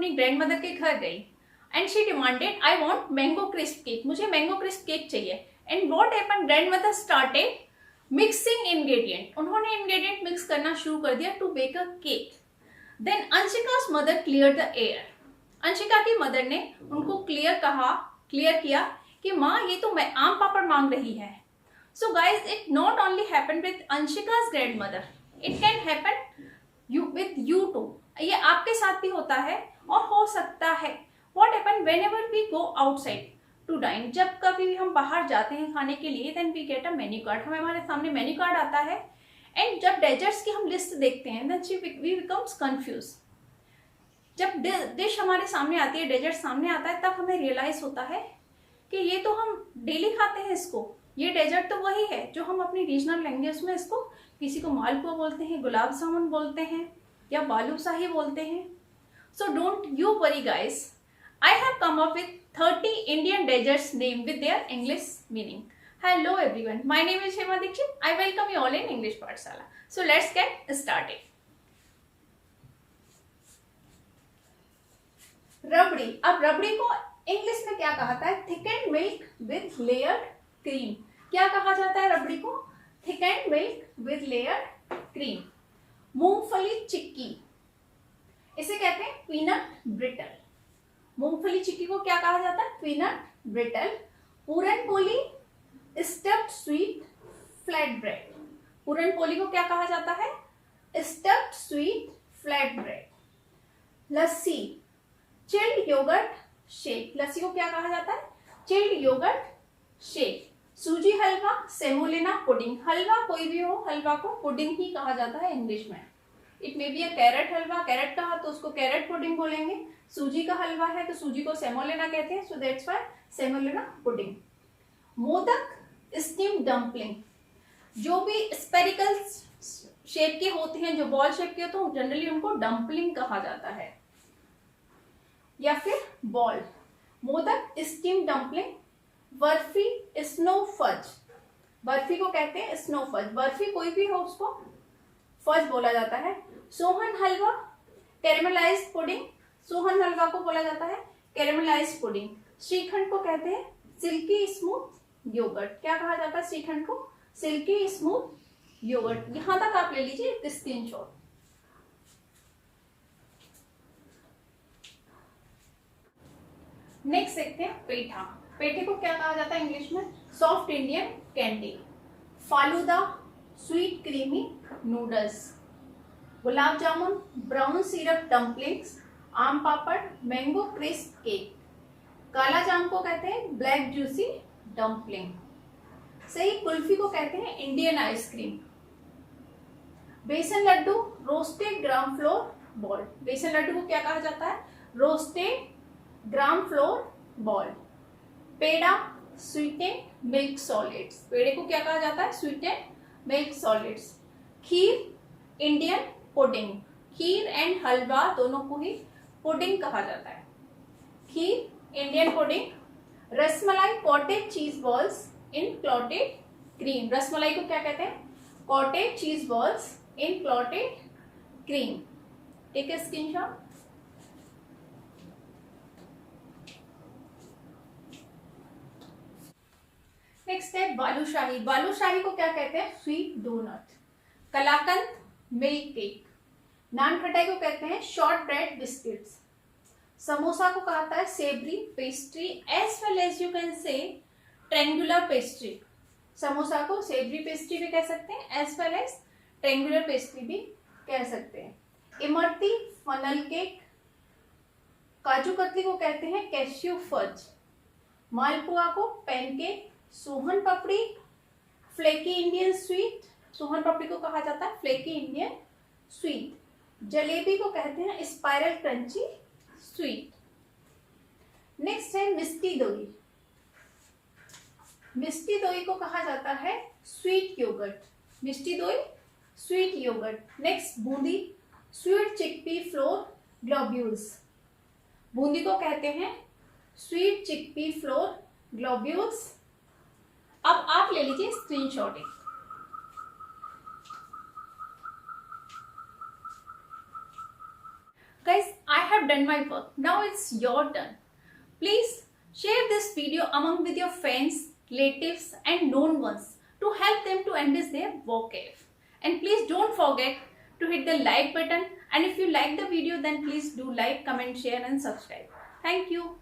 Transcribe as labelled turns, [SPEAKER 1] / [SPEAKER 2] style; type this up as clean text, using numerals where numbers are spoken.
[SPEAKER 1] अपनी grand mother के घर गई and she demanded I want mango crisp cake, मुझे मैंगो क्रिस्प केक चाहिए। And what happened, grandmother started mixing ingredient, उन्होंने इंग्रेडिएंट मिक्स करना शुरू कर दिया to bake a cake. Then Anshika's mother clear the air, Anshika की मदर ने उनको क्लियर किया कि माँ ये तो मैं आम पापड़ मांग रही है। So guys it not only happen with Anshika's grandmother, it can happen with you too, ये आपके साथ भी होता है और हो सकता है। What happen whenever we go outside to dine, जब कभी भी हम बाहर जाते हैं खाने के लिए, then we get a menu card, हमारे सामने मेन्यू कार्ड आता है एंड जब डेजर्ट्स की हम लिस्ट देखते हैं देन वी बिकम्स कंफ्यूज। जब डिश हमारे सामने आती है, डेजर्ट सामने आता है, तब हमें रियलाइज होता है कि ये तो हम डेली खाते हैं इसको, ये डेजर्ट तो वही है जो हम अपनी रीजनल लैंग्वेज में इसको, किसी को मालपुआ बोलते हैं, गुलाब जामुन बोलते हैं या बालूशाही बोलते हैं। So don't you worry guys, I have come up with 30 Indian desserts name with their English meaning. Hello everyone, my name is Hema Dikshit. I welcome you all in English Pathshala. So let's get started. रबड़ी, अब रबड़ी को English में क्या कहा जाता है? Thickened milk with layered cream. क्या कहा जाता है रबड़ी को? Thickened milk with layered cream. मूंगफली चिक्की, इसे कहते हैं पीनट ब्रिटल। मूंगफली चिक्की को क्या कहा जाता है? Peanut brittle. Puran poli stuffed sweet flat bread, puran poli को क्या कहा जाता है? Stuffed sweet flat bread. Lassi chilled yogurt shake, lassi को क्या कहा जाता है? Chilled yogurt shake. Suji halwa semolina pudding, हलवा कोई भी हो, हलवा को पुडिंग ही कहा जाता है इंग्लिश में। It may be a carrot halwa, carrot कहा तो उसको कैरेट पुडिंग बोलेंगे। सूजी का हलवा है तो सूजी को सेमोलिना कहते हैं, so that's why semolina pudding. Modak steam dumpling, जो भी स्पेरिकल शेप के होते हैं, जो बॉल शेप के होते हैं, जनरली उनको डम्पलिंग कहा जाता है या फिर ball. Modak steam dumpling. Barfi snow fudge, barfi को कहते हैं स्नो फज, बर्फी कोई भी हो उसको फज बोला जाता है। सोहन हलवा कैरेमलाइज्ड पुडिंग, सोहन हलवा को बोला जाता है कैरेमलाइज्ड पुडिंग। श्रीखंड को कहते हैं सिल्की स्मूथ योगर्ट, क्या कहा जाता है श्रीखंड को? Silky smooth yogurt. यहां तक आप ले लीजिए एक स्क्रीनशॉट। नेक्स्ट देखते हैं पेठा, पेठे को क्या कहा जाता है इंग्लिश में? Soft Indian candy. Falooda sweet creamy noodles. Gulab jamun brown syrup dumplings. Aam papad mango crisp cake. काला जाम को कहते हैं ब्लैक जूसी डम्पलिंग। सही कुल्फी को कहते हैं Indian ice cream. Besan laddu roasted gram flour ball, besan laddu को क्या कहा जाता है? Roasted gram flour ball. Peda sweeted milk solids, पेड़े को क्या कहा जाता है? Sweeted milk solids. Kheer Indian pudding, kheer and halwa दोनों को ही पुडिंग कहा जाता है। Kheer Indian pudding. Rasmalai cottage cheese balls in clotted cream, rasmalai को क्या कहते हैं? Cottage cheese balls in clotted cream. Take a screenshot. Next है बालूशाही, बालूशाही को क्या कहते हैं? Sweet donut. Kalakand milk cake. Nankhatai को कहते हैं शॉर्ट ब्रेड बिस्किट्स। समोसा को कहता है savoury pastry as well as you can say triangular pastry, samosa को सेवरी पेस्ट्री भी कह सकते हैं as well as triangular pastry भी कह सकते हैं। Imarti funnel cake. काजू कतली को कहते हैं कैश्यू फज। मालपुआ को pancake. Sohan papdi flaky Indian sweet, sohan papdi को कहा जाता है फ्लेकी इंडियन स्वीट। जलेबी को कहते हैं स्पाइरल क्रंची स्वीट। नेक्स्ट है मिष्टी दोई, मिष्टी दोई को कहा जाता है sweet yogurt, mishti doi sweet yogurt. Next boondi sweet chickpea flour globules, boondi को कहते हैं स्वीट चिकपी फ्लोर ग्लोब्यूल्स। अब आप ले लीजिए screenshot. Guys, I have done my work. Now it's your turn. Please share this video among with your friends, relatives and known ones to help them to enrich their vocab. And please don't forget to hit the like button, and if you like the video then please do like, comment, share and subscribe. Thank you.